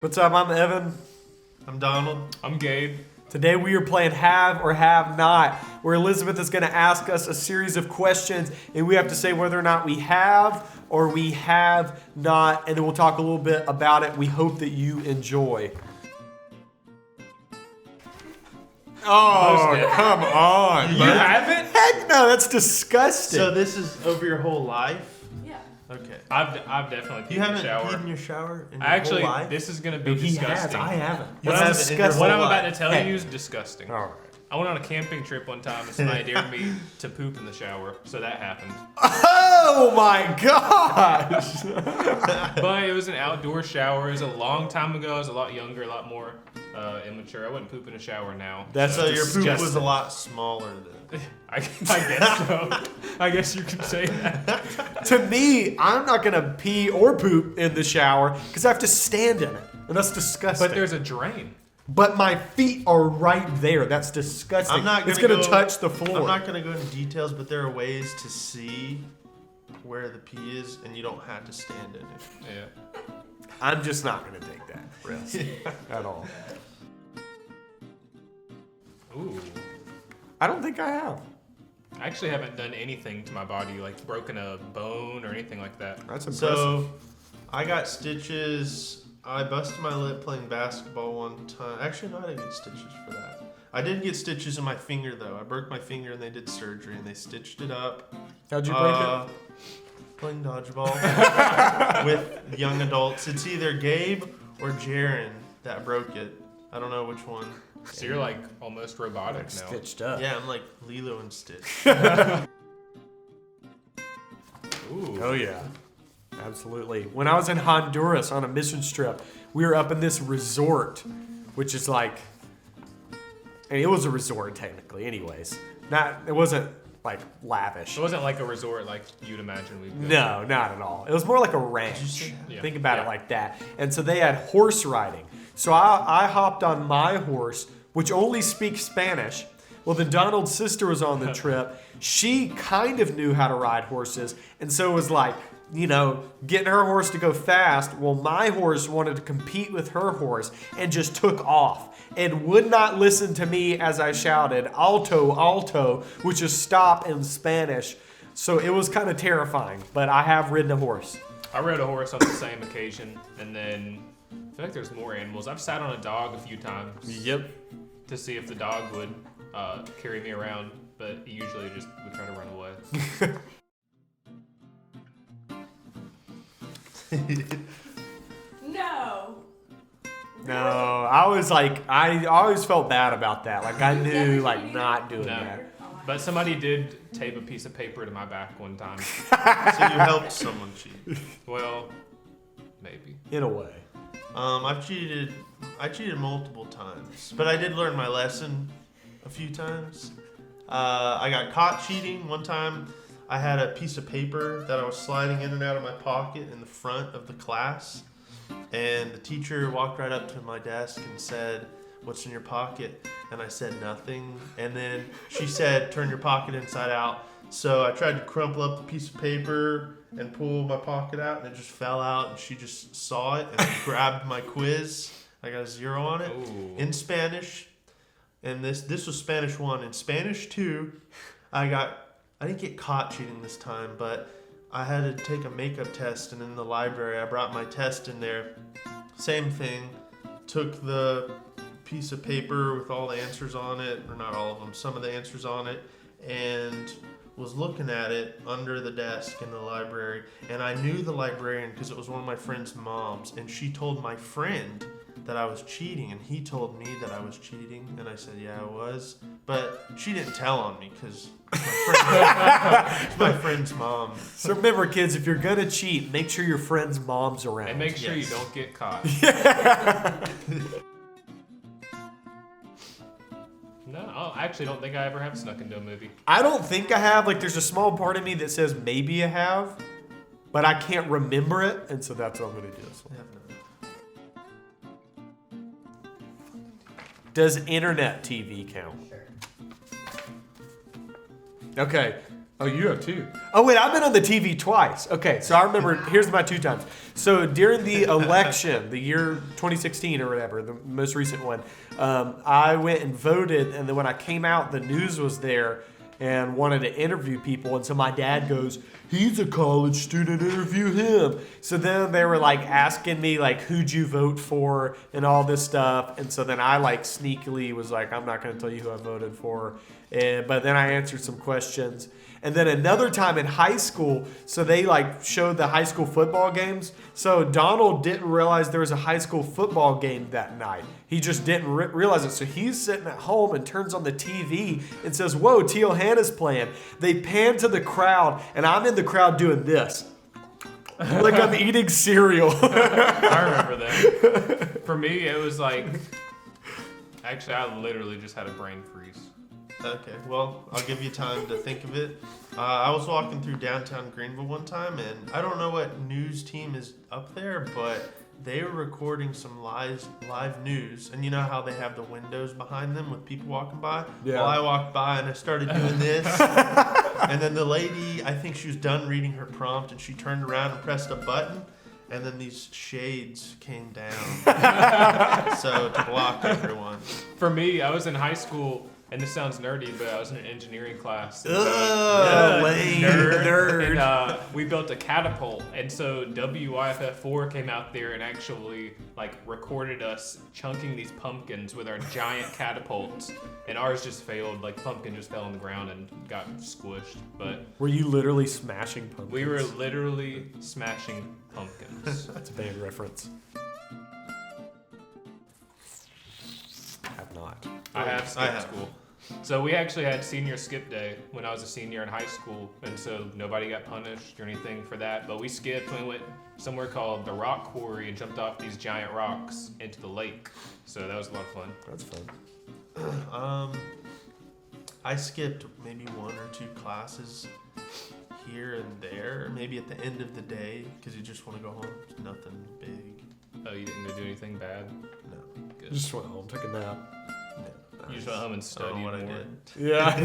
What's up? I'm Evan. I'm Donald. I'm Gabe. Today we are playing Have or Have Not, where Elizabeth is going to ask us a series of questions, and we have to say whether or not we have or we have not, and then we'll talk a little bit about it. We hope that you enjoy. Oh, come on. You haven't? Heck no, that's disgusting. So this is over your whole life? Yeah. Okay. I've definitely peed You in haven't the shower. peed in your shower in your Actually, whole life? this is gonna be he has. disgusting. I haven't. You That's haven't in your disgusting. What whole I'm about life. to tell Hey. you is disgusting. All right. I went on a camping trip one time and somebody dared me to poop in the shower, so that happened. Oh my gosh. But it was an outdoor shower. It was a long time ago. I was a lot younger, a lot more immature. I wouldn't poop in a shower now. That's So your poop was disgusting. a lot smaller then. I guess so. I guess you could say that. To me, I'm not going to pee or poop in the shower because I have to stand in it. And that's disgusting. But there's a drain. But my feet are right there. That's disgusting. I'm not It's gonna going to go- touch the floor. I'm not going to go into details, but there are ways to see where the pee is, and you don't have to stand in it. Yeah. I'm just not going to take that risk at all. Ooh. I don't think I have. I actually haven't done anything to my body, like broken a bone or anything like that. That's impressive. So I got stitches. I busted my lip playing basketball one time. Actually, no, I didn't get stitches for that. I did get stitches in my finger, though. I broke my finger, and they did surgery, and they stitched it up. How'd you break it? Playing dodgeball with young adults. It's either Gabe or Jaren that broke it. I don't know which one. So you're like almost robotic now. Stitched up. Yeah, I'm like Lilo and Stitch. Ooh. Oh, yeah. Absolutely. When I was in Honduras on a mission trip, we were up in this resort, which is like, and it was a resort technically, anyways. It wasn't like lavish. It wasn't like a resort like you'd imagine we'd go. No, not at all. It was more like a ranch. Yeah. Think about it Yeah. like that. And so they had horse riding. So I hopped on my horse, which only speaks Spanish. Well, then Donald's sister was on the trip. She kind of knew how to ride horses. And so it was like, you know, getting her horse to go fast. Well, my horse wanted to compete with her horse and just took off and would not listen to me as I shouted, alto, alto, which is stop in Spanish. So it was kind of terrifying, but I have ridden a horse. I rode a horse on the same occasion, and then I feel like there's more animals. I've sat on a dog a few times Yep. to see if the dog would carry me around, but he usually just would try to run away. No. No, I was like, I always felt bad about that. Like I knew, like not doing No. that. But somebody did tape a piece of paper to my back one time. So you helped someone cheat. Well, maybe. In a way. I cheated multiple times, but I did learn my lesson a few times. I got caught cheating one time. I had a piece of paper that I was sliding in and out of my pocket in the front of the class, and the teacher walked right up to my desk and said, "What's in your pocket?" And I said nothing, and then she said, "Turn your pocket inside out." So I tried to crumple up the piece of paper and pull my pocket out, and it just fell out, and she just saw it and grabbed my quiz. I got a 0 on it Ooh. in Spanish, and this was Spanish 1. In Spanish 2, I didn't get caught cheating this time, but I had to take a makeup test, and in the library I brought my test in there. Same thing, took the piece of paper with all the answers on it, or not all of them, some of the answers on it, and was looking at it under the desk in the library, and I knew the librarian because it was one of my friend's moms, and she told my friend that I was cheating, and he told me that I was cheating, and I said, yeah, I was, but she didn't tell on me because it's my friend's mom. So remember, kids, if you're gonna cheat, make sure your friend's mom's around. And make sure Yes. you don't get caught. No, I actually don't think I ever have snuck into a movie. I don't think I have. Like, there's a small part of me that says maybe I have, but I can't remember it, and so that's what I'm gonna do. I have no- Does internet TV count? Okay. Oh, you have two. Oh, wait, I've been on the TV twice. Okay, so I remember, here's my 2 times. So during the election, the year 2016 or whatever, the most recent one, I went and voted, and then when I came out, the news was there and wanted to interview people, and so my dad goes, he's a college student, interview him. So then they were like asking me like, who'd you vote for and all this stuff, and so then I like sneakily was like, I'm not going to tell you who I voted for, but then I answered some questions. And then another time in high school, so they like showed the high school football games. So Donald didn't realize there was a high school football game that night. He just didn't realize it. So he's sitting at home and turns on the TV and says, whoa, Teal Hannah's playing. They pan to the crowd, and I'm in the crowd doing this. Like I'm eating cereal. I remember that. For me, it was like, actually, I literally just had a brain freeze. Okay, well, I'll give you time to think of it. I was walking through downtown Greenville one time, and I don't know what news team is up there, but they were recording some live news. And you know how they have the windows behind them with people walking by? Yeah. Well, I walked by and I started doing this. And then the lady, I think she was done reading her prompt, and she turned around and pressed a button. And then these shades came down. So to block everyone. For me, I was in high school, and this sounds nerdy, but I was in an engineering class. And lame nerd. And we built a catapult, and so WYFF4 came out there and actually like recorded us chunking these pumpkins with our giant catapults, and ours just failed. Like pumpkin just fell on the ground and got squished. But Were you literally smashing pumpkins? we were literally smashing pumpkins. That's a band reference. Have not. I have skipped school. So we actually had senior skip day when I was a senior in high school, and so nobody got punished or anything for that. But we skipped and we went somewhere called the Rock Quarry and jumped off these giant rocks into the lake. So that was a lot of fun. That's fun. I skipped maybe 1 or 2 classes here and there, maybe at the end of the day, because you just want to go home. It's nothing big. Oh, you didn't go do anything bad? No. Good. Just went home, took a nap. You just went home and I don't studied know what I more. did. Yeah.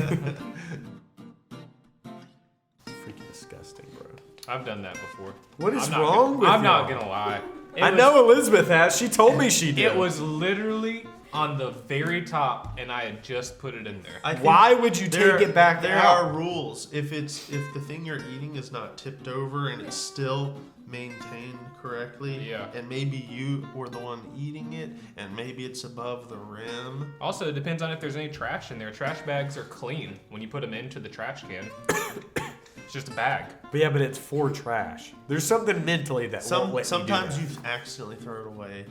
Freaking disgusting, bro. I've done that before. What is I'm not wrong gonna, with I'm not y'all? gonna lie. I know Elizabeth has. She told me she did. It was literally on the very top, and I had just put it in there. I think Why would you take it back There out? are rules. If the thing you're eating is not tipped over and it's still maintained correctly, Yeah. and maybe you were the one eating it, and maybe it's above the rim. Also, it depends on if there's any trash in there. Trash bags are clean when you put them into the trash can. It's just a bag. But yeah, but it's for trash. There's something mentally that won't let Sometimes you do you accidentally throw it away,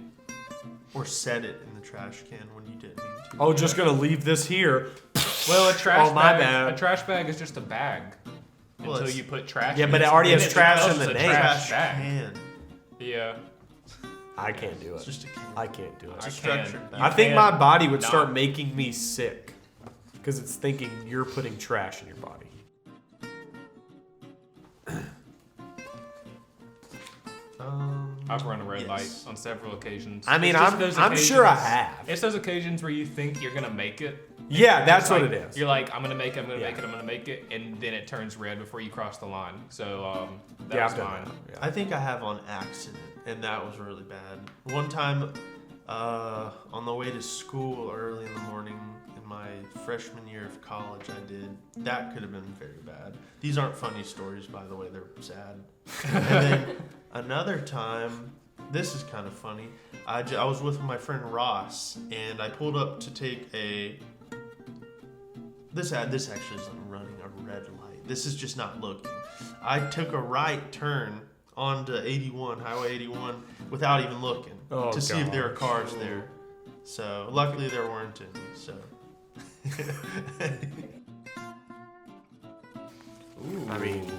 or set it in the trash can when you didn't mean to. that. Oh, just gonna leave this here. Well, a trash Oh, my bag. bad. A trash bag is just a bag Well, until it's- you put trash. Yeah, in but it already Then has trash in becomes the a name. trash bag. can. Yeah, I can't do It's it. just a can. I can't do It's it. a I structured can. bag. I think can my body would not. start making me sick because it's thinking you're putting trash in your body. I've run a red Yes. light on several occasions. I mean, It's just I'm those sure I occasions- have. It's those occasions where you think you're gonna make it. Yeah, that's It's what like- it is. You're like, I'm gonna make it, I'm gonna Yeah. make it, I'm gonna make it, and then it turns red before you cross the line. So that Yeah, was I've done mine. that. Yeah. I think I have on accident, and that was really bad. One time, on the way to school early in the morning in my freshman year of college, I did. That could have been very bad. These aren't funny stories, by the way, they're sad. And then another time, this is kind of funny. I was with my friend Ross, and I pulled up to take a. This actually isn't running a red light. This is just not looking. I took a right turn onto 81, Highway 81, without even looking Oh, to see if there were gosh. cars there. So luckily there weren't any. So. Ooh. I mean-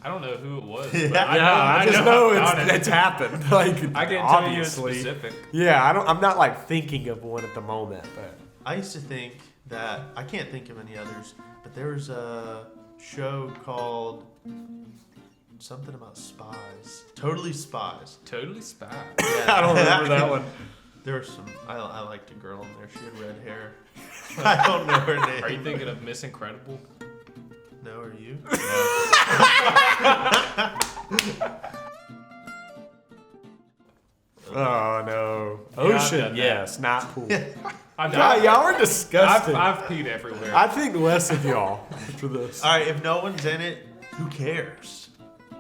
I don't know who it was. Yeah. But I just know I've done it's happened. Like I can't obviously. tell you a specific. Yeah, I'm not like thinking of one at the moment, but I used to think that I can't think of any others, but there was a show called something about spies. Totally Spies. Totally spy. I don't remember that one. There was some. I liked a girl in there. She had red hair. I don't know her name. Are you thinking of Miss Incredible? No, are you? Oh no. Yeah, I've Ocean, done that. yes, not pool. I've God, y'all are disgusting. I've peed everywhere. I think less of y'all after this. All right, if no one's in it, who cares?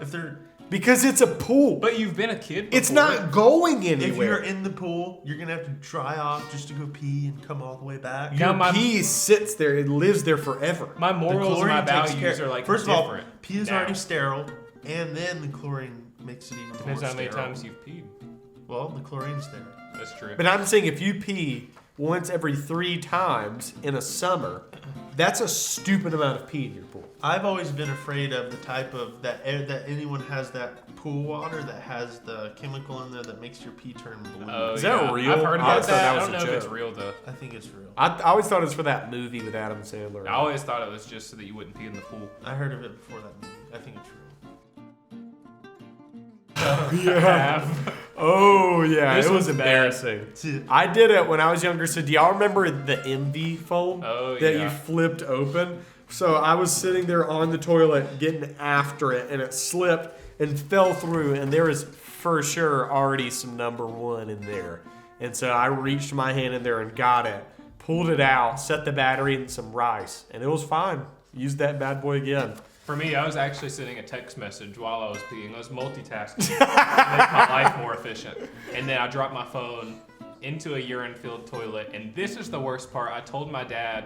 If they're Because it's a pool. but you've been a kid before. It's not going if you're anywhere. in the pool, you're gonna have to dry off just to go pee and come all the way back. Yeah. Your my- pee sits there. It lives there forever. My The morals and my chlorine takes values care- are like First different. of all, pee is now. already sterile, and then the chlorine makes it even Depends more how many sterile. times you've peed. Well, the chlorine's there. That's true. But I'm saying if you pee once every 3 times in a summer, that's a stupid amount of pee in your pool. I've always been afraid of the type of that anyone has that pool water that has the chemical in there that makes your pee turn blue. Oh, Is that yeah. real? I've heard I about always thought that. that I was don't a know if it's joke. real though. I think it's real. I always thought it was for that movie with Adam Sandler. I always thought it was just so that you wouldn't pee in the pool. I heard of it before that movie. I think it's real. Yeah. Oh yeah, This it was was bad. embarrassing. I did it when I was younger. So do y'all remember the MV phone Oh, that yeah. you flipped open? So I was sitting there on the toilet getting after it, and it slipped and fell through, and there was for sure already some number 1 in there. And so I reached my hand in there and got it, pulled it out, set the battery in some rice, and it was fine. Used that bad boy again. For me, I was actually sending a text message while I was peeing. I was multitasking to make my life more efficient. And then I dropped my phone into a urine-filled toilet. And this is the worst part. I told my dad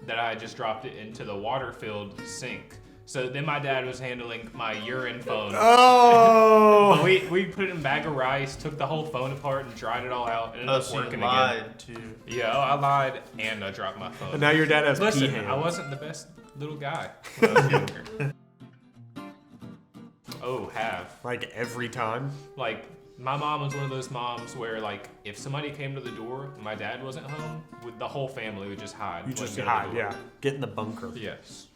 that I had just dropped it into the water-filled sink. So then my dad was handling my urine phone. Oh! But we put it in a bag of rice, took the whole phone apart, and dried it all out. And it ended Oh, up so you working lied again. too. Yeah, I lied, and I dropped my phone. And now your dad has pee Listen, hands. I wasn't the best little guy when I was younger. Oh, have. Like every time. Like, my mom was one of those moms where, like, if somebody came to the door and my dad wasn't home, with the whole family would just hide. You Wouldn't just go to the hide, door. yeah. Get in the bunker. Yes.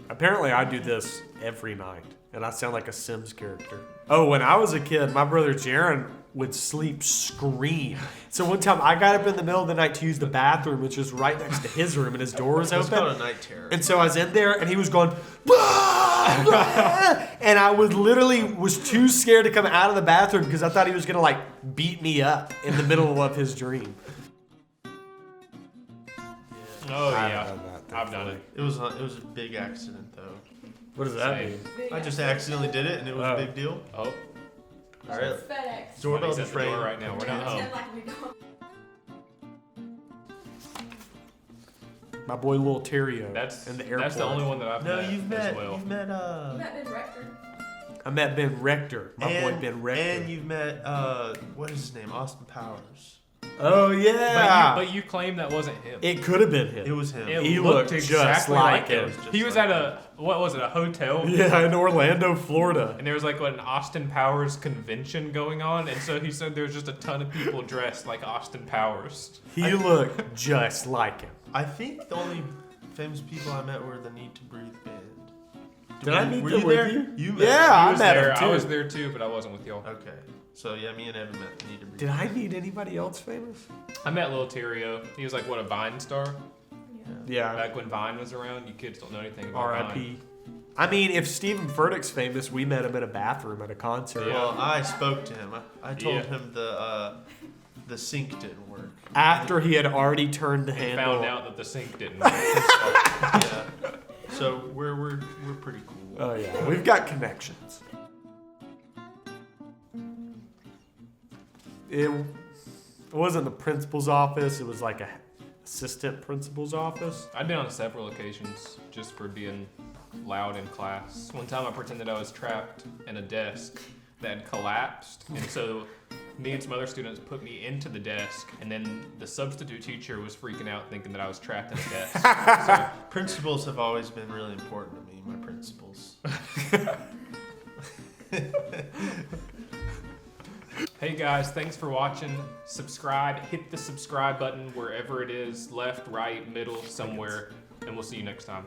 Apparently, I do this every night, and I sound like a Sims character. Oh, when I was a kid, my brother Jaron would sleep scream. So one time, I got up in the middle of the night to use the bathroom, which was right next to his room, and his door was It's called open. a night terror. And so I was in there, and he was going, "Bah! Bah!" And I was too scared to come out of the bathroom because I thought he was gonna like beat me up in the middle of his dream. Oh, I yeah. haven't done that, I've done it. It was a big accident though. What does that Same. mean? I just accidentally did it and it was Oh. a big deal. Oh, All right. FedEx. Doorbell somebody's to at the frame. door right now. We're not home. Pretend like we don't. My boy Lil Terrio That's in the airport. that's the only one that I've No, met you've as met well. You met Ben Rector. I met Ben Rector. My boy Ben Rector. And you've met what is his name? Austin Powers. Oh yeah. But you claim that wasn't him. It could have been him. It was him. It He looked looked just exactly like him. him. He was at a, what was it, a hotel? Yeah, in Orlando, Florida. And there was like an Austin Powers convention going on, and so he said there was just a ton of people dressed like Austin Powers. He looked just like him. I think the only famous people I met were the Need to Breathe band. Did I meet were them you with there? you? You met Yeah, them. I was met there. him too. I was there too, but I wasn't with y'all. Okay. So yeah, me and Evan met the Need to Breathe. Did I meet anybody else famous? I met Lil Terrio. He was like, what, a Vine star? Yeah. Back when Vine was around, you kids don't know anything about Vine. R.I.P. I mean, if Stephen Furtick's famous, we met him in a bathroom at a concert. Yeah. Well, I spoke to him. I told Yeah. him the sink didn't work. After he had already turned the And handle. found out that the sink didn't work. Yeah. So we're pretty cool. Oh yeah, we've got connections. It wasn't the principal's office. It was like a assistant principal's office. I've been on several occasions just for being loud in class. One time I pretended I was trapped in a desk that had collapsed, and so me and some other students put me into the desk, and then the substitute teacher was freaking out thinking that I was trapped in a desk. So, Principals have always been really important to me. My principals. hey guys, thanks for watching. Subscribe, hit the subscribe button wherever it is, left, right, middle, somewhere, and we'll see you next time.